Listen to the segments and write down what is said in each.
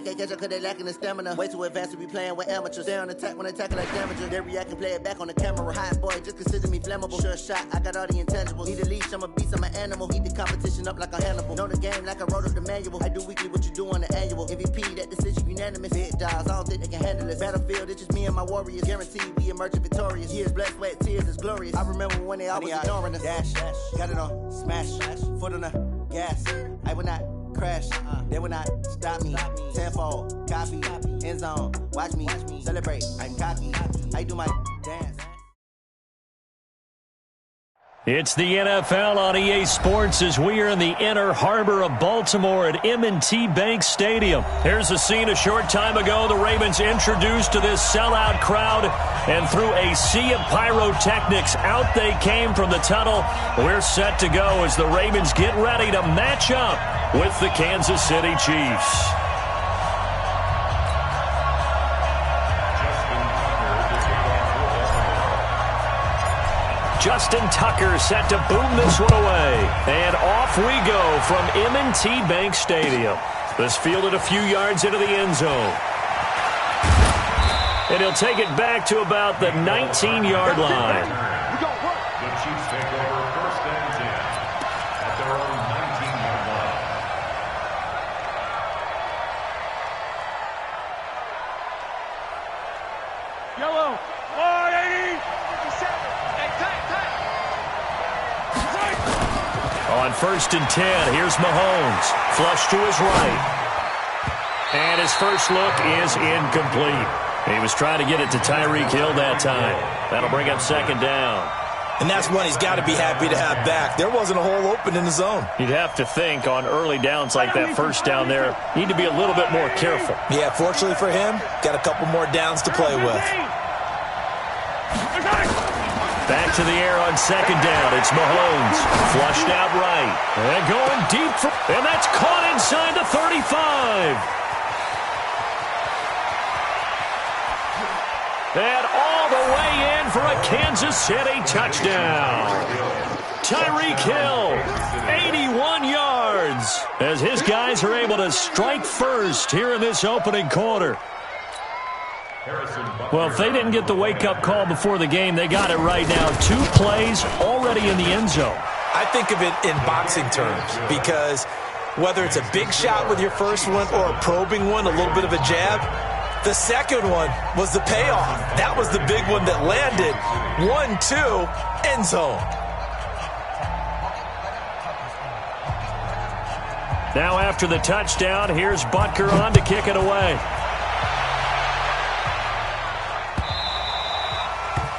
They can't catch up cause they lacking the stamina. Way too advanced to be playing with amateurs. They on attack when they tackle like damages. They react and play it back on the camera. Hot boy, just consider me flammable. Sure shot, I got all the intangibles. Need a leash, I'm a beast, I'm an animal. Eat the competition up like a Hannibal. Know the game like I wrote up the manual. I do weekly what you do on the annual. MVP, that decision unanimous. Big dogs, I don't think they can handle it. Battlefield, it's just me and my warriors. Guaranteed we emerge victorious. Years, blood, sweat, tears is glorious. I remember when they always ignoring us. Dash, got it on, smash, foot on the gas. I will not crash, they will not stop me. Tenfold, copy, end zone, watch me celebrate. I'm cocky, I do my dance. It's the NFL on EA Sports as we are in the inner harbor of Baltimore at M&T Bank Stadium. Here's a scene a short time ago. The Ravens introduced to this sellout crowd, and through a sea of pyrotechnics, out they came from the tunnel. We're set to go as the Ravens get ready to match up with the Kansas City Chiefs. Justin Tucker set to boom this one away. And off we go from M&T Bank Stadium. This fielded a few yards into the end zone. And he'll take it back to about the 19-yard line. The Chiefs take over first and 10 at their own 19-yard line. Yellow, 180. On first and 10, here's Mahomes. Flush to his right. And his first look is incomplete. He was trying to get it to Tyreek Hill that time. That'll bring up second down. And that's one he's got to be happy to have back. There wasn't a hole open in the zone. You'd have to think on early downs like that first down there, need to be a little bit more careful. Yeah, fortunately for him, got a couple more downs to play with. Back to the air on second down. It's Mahomes. Flushed out right. And going deep. And that's caught inside the 35. And all the way in for a Kansas City touchdown. Tyreek Hill, 81 yards. As his guys are able to strike first here in this opening quarter. Well, if they didn't get the wake-up call before the game, they got it right now. 2 plays already in the end zone. I think of it in boxing terms because whether it's a big shot with your first one or a probing one, a little bit of a jab, the second one was the payoff. That was the big one that landed. 1-2, end zone. Now after the touchdown, here's Butker on to kick it away.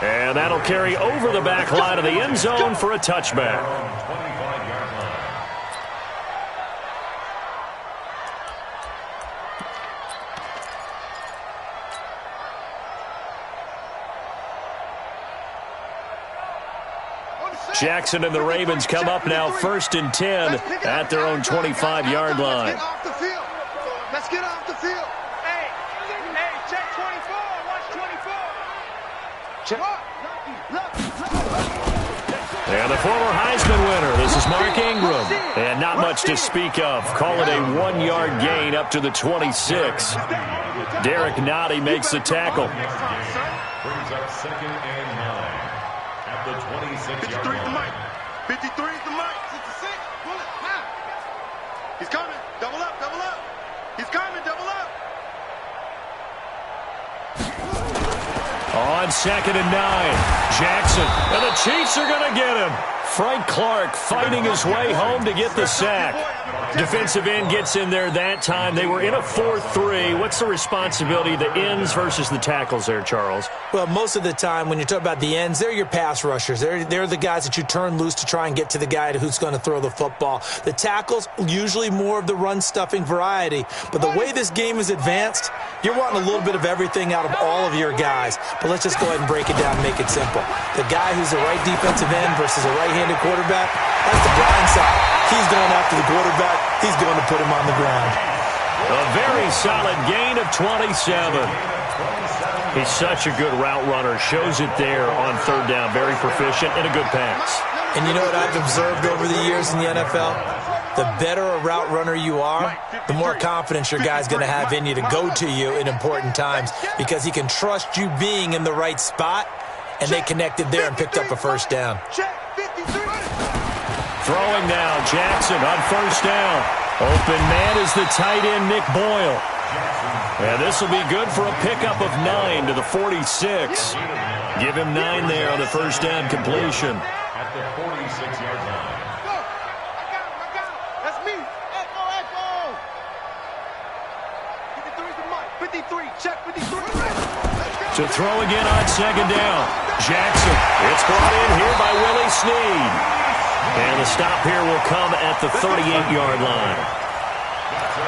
And that'll carry over the back line of the end zone for a touchback. Jackson and the Ravens come up now first and 10 at their own 25-yard line. Let's get off the field. Hey, check 24. Watch 24. And the former Heisman winner, this is Mark Ingram. And not much to speak of. Call it a 1-yard gain up to the 26. Derek Nottie makes the tackle. Brings up second and 9 at the 26-yard line. 53 is the mic. 66. Pull it. Now. He's coming. Double up. Double up. He's coming. Double up. On second and 9, Jackson, and the Chiefs are going to get him. Frank Clark fighting his way home to get the sack. Defensive end gets in there that time. They were in a 4-3. What's the responsibility of the ends versus the tackles there, Charles? Well, most of the time when you talk about the ends, they're your pass rushers. They're the guys that you turn loose to try and get to the guy who's going to throw the football. The tackles, usually more of the run-stuffing variety. But the way this game is advanced, you're wanting a little bit of everything out of all of your guys. But let's just go ahead and break it down and make it simple. The guy who's the right defensive end versus a right-handed quarterback, that's the blind side. He's going after the quarterback. He's going to put him on the ground. A very solid gain of 27. He's such a good route runner. Shows it there on third down. Very proficient and a good pass. And you know what I've observed over the years in the NFL? The better a route runner you are, the more confidence your guy's going to have in you to go to you in important times because he can trust you being in the right spot, and they connected there and picked up a first down. Throwing now, Jackson on first down. Open man is the tight end, Nick Boyle. And this will be good for a pickup of 9 to the 46. Give him 9 there on the first down completion. At the 46-yard line. Go! I got him! That's me! Echo! 53's the mic. 53, check 53. To throw again on second down. Jackson. It's brought in here by Willie Snead. And the stop here will come at the 38-yard line.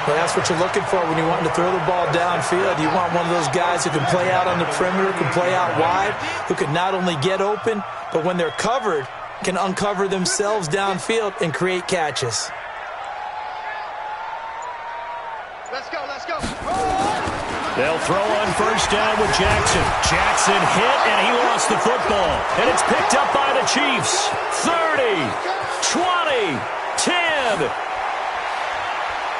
Well, that's what you're looking for when you want to throw the ball downfield. You want one of those guys who can play out on the perimeter, can play out wide, who can not only get open, but when they're covered, can uncover themselves downfield and create catches. Let's go! They'll throw on first down with Jackson. Jackson hit, and he lost the football. And it's picked up by the Chiefs. 30, 20, 10.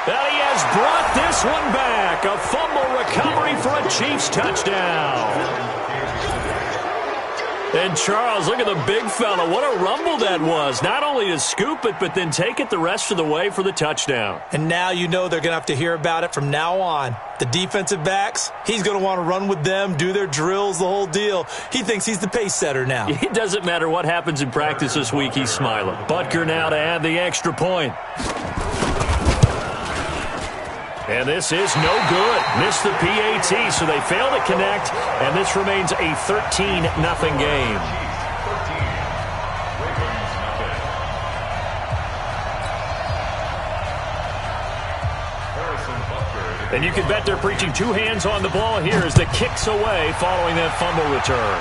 And he has brought this one back. A fumble recovery for a Chiefs touchdown. And Charles, look at the big fella. What a rumble that was. Not only to scoop it, but then take it the rest of the way for the touchdown. And now you know they're going to have to hear about it from now on. The defensive backs, he's going to want to run with them, do their drills, the whole deal. He thinks he's the pace setter now. It doesn't matter what happens in practice this week, he's smiling. Butker now to add the extra point. And this is no good. Missed the PAT, so they fail to connect, and this remains a 13-0 game. And you can bet they're preaching two hands on the ball here as the kick's away following that fumble return.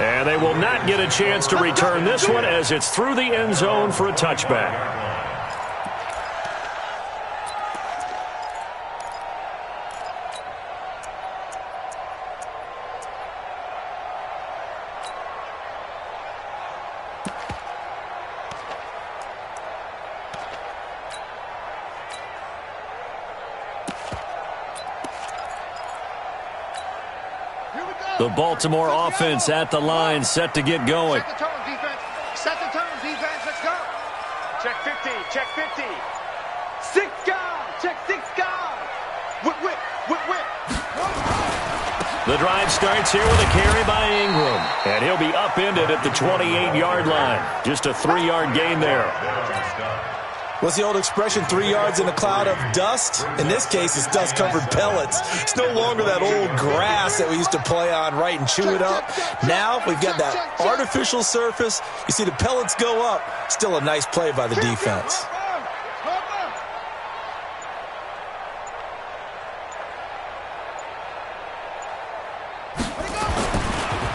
And they will not get a chance to return this one as it's through the end zone for a touchback. The Baltimore offense at the line, set to get going. Set the tone, defense. Set the tone, defense. Let's go. Check 50. Check 50. 6 guys. Check 6 guys. Whip. The drive starts here with a carry by Ingram. And he'll be upended at the 28-yard line. Just a 3-yard gain there. What's the old expression, 3 yards in a cloud of dust? In this case, it's dust-covered pellets. It's no longer that old grass that we used to play on, right, and chew it up. Now we've got that artificial surface. You see the pellets go up. Still a nice play by the defense.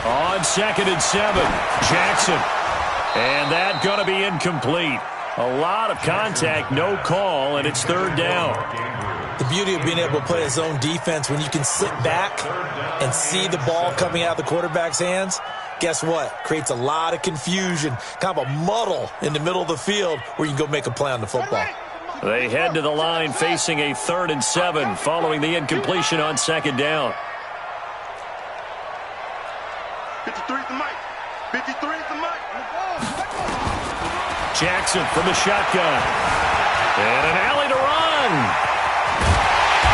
On 2nd and 7, Jackson. And that going to be incomplete. A lot of contact, no call, and it's 3rd down. The beauty of being able to play a zone defense when you can sit back and see the ball coming out of the quarterback's hands, guess what? Creates a lot of confusion, kind of a muddle in the middle of the field where you can go make a play on the football. They head to the line facing a 3rd and 7 following the incompletion on 2nd down. 53 is the mic. 53 is the mic. Jackson from the shotgun. And an alley to run.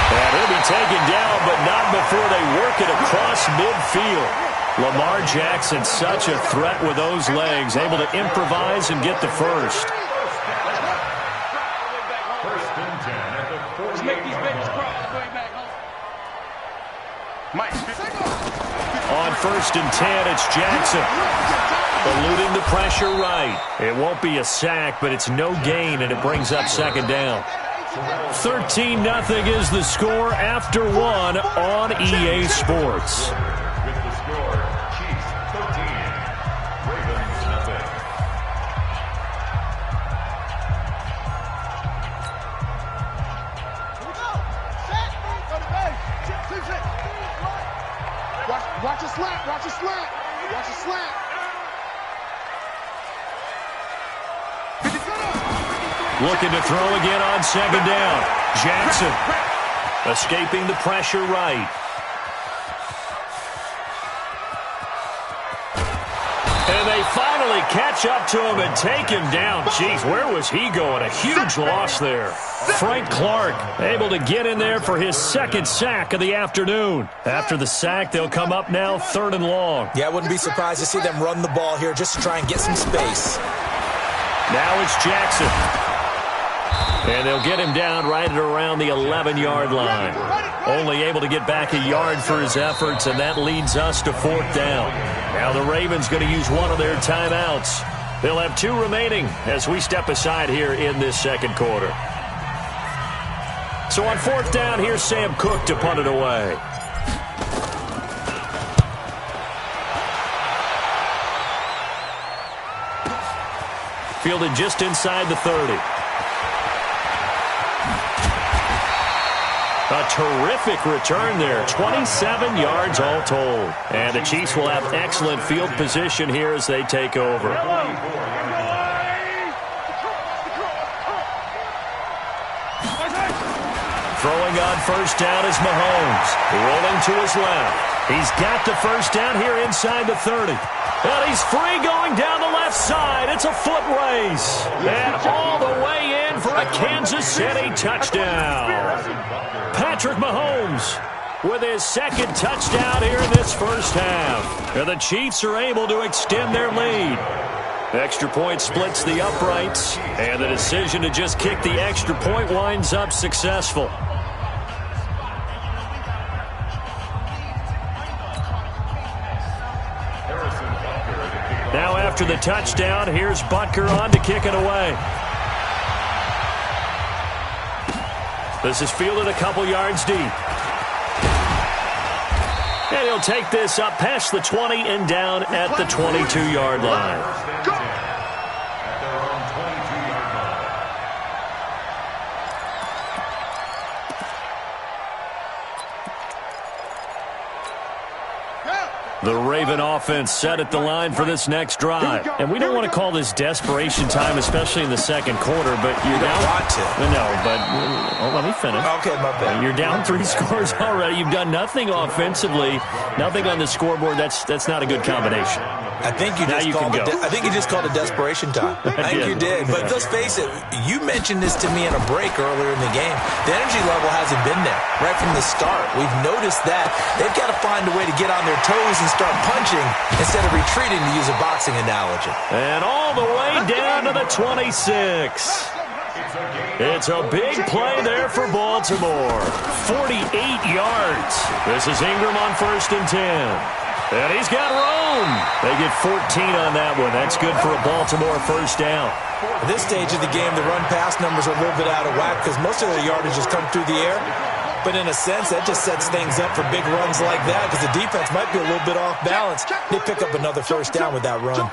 And he'll be taken down, but not before they work it across midfield. Lamar Jackson, such a threat with those legs, able to improvise and get the first. First and 10 at the 48. Let's make these babies cry. Going back home. Mike. On 1st and 10, it's Jackson. Eluding the pressure right. It won't be a sack, but it's no gain, and it brings up 2nd down. 13-0 is the score after 1 on EA Sports. With the score, Chiefs 13, Ravens 0. Watch a slant. Watch a slant. Watch a slant. Looking to throw again on second down. Jackson escaping the pressure right. And they finally catch up to him and take him down. Jeez, where was he going? A huge loss there. Frank Clark able to get in there for his second sack of the afternoon. After the sack, they'll come up now 3rd and long. Yeah, I wouldn't be surprised to see them run the ball here just to try and get some space. Now it's Jackson. And they'll get him down right at around the 11-yard line. Only able to get back a yard for his efforts, and that leads us to 4th down. Now the Ravens going to use one of their timeouts. They'll have 2 remaining as we step aside here in this second quarter. So on 4th down, here's Sam Cook to punt it away. Fielded just inside the 30. A terrific return there. 27 yards all told. And the Chiefs will have excellent field position here as they take over. Throwing on 1st down is Mahomes. Rolling to his left. He's got the 1st down here inside the 30. And he's free going down the left side. It's a foot race. And all the way in for a Kansas City touchdown. Patrick Mahomes with his 2nd touchdown here in this first half. And the Chiefs are able to extend their lead. Extra point splits the uprights. And the decision to just kick the extra point winds up successful. Now after the touchdown, here's Butker on to kick it away. This is fielded a couple yards deep. And he'll take this up past the 20 and down at the 22-yard line. The Raven offense set at the line for this next drive. And we don't want to call this desperation time, especially in the second quarter, but you're down. Want to. No, but let me finish. Okay, my bad. You're down 3 scores already. You've done nothing offensively, nothing on the scoreboard. That's not a good combination. I think you just called it desperation time. I think you did. But let's face it, you mentioned this to me in a break earlier in the game. The energy level hasn't been there right from the start. We've noticed that. They've got to find a way to get on their toes and start punching instead of retreating, to use a boxing analogy. And all the way down to the 26. It's a big play there for Baltimore. 48 yards. This is Ingram on 1st and 10. And he's got room. They get 14 on that one. That's good for a Baltimore 1st down. At this stage of the game, the run-pass numbers are a little bit out of whack because most of their yardage has come through the air. But in a sense, that just sets things up for big runs like that because the defense might be a little bit off balance. They pick up another 1st down with that run.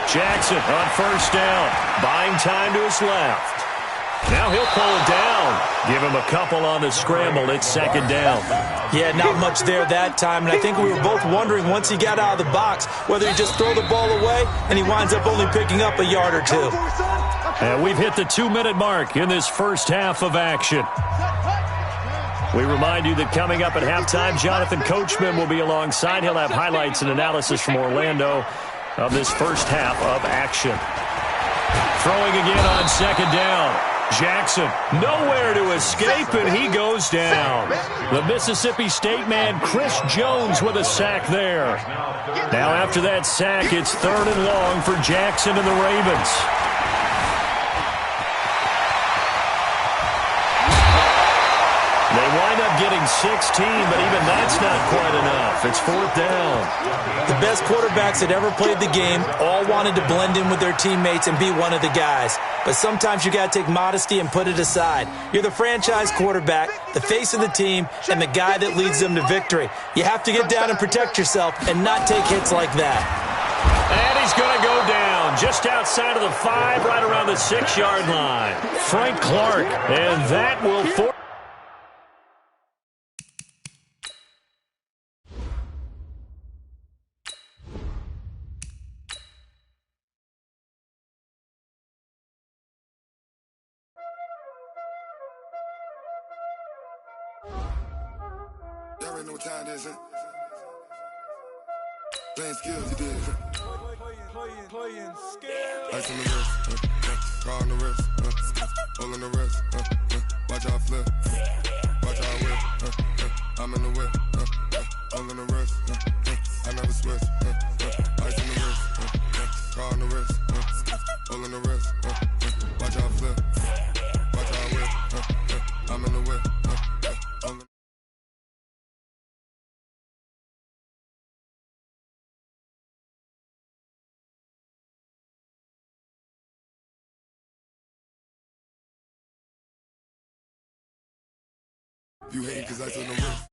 Jackson on 1st down. Buying time to his left. Now he'll pull it down. Give him a couple on the scramble. It's 2nd down. Yeah, not much there that time. And I think we were both wondering once he got out of the box whether he just throw the ball away and he winds up only picking up a yard or 2. And we've hit the 2-minute mark in this first half of action. We remind you that coming up at halftime, Jonathan Coachman will be alongside. He'll have highlights and analysis from Orlando of this first half of action. Throwing again on 2nd down. Jackson nowhere to escape, and he goes down. The Mississippi State man, Chris Jones, with a sack there. Now after that sack, it's 3rd and long for Jackson and the Ravens. They wind up getting 16, but even that's not quite enough. It's 4th down. The best quarterbacks that ever played the game all wanted to blend in with their teammates and be one of the guys. But sometimes you got to take modesty and put it aside. You're the franchise quarterback, the face of the team, and the guy that leads them to victory. You have to get down and protect yourself and not take hits like that. And he's going to go down just outside of the 5, right around the 6-yard line. Frank Clark, and that will force Y'all already know what time it is, huh? Playing skills, you did. Playing skills. Ice on the wrist, car on the wrist, hole in the wrist, watch out flip, watch out whip, I'm in the whip, hole in the wrist, I never switch, ice on the wrist, car on the wrist, hole in the wrist, watch out flip, watch out whip, I'm in the whip, you hating cause I on the wrist.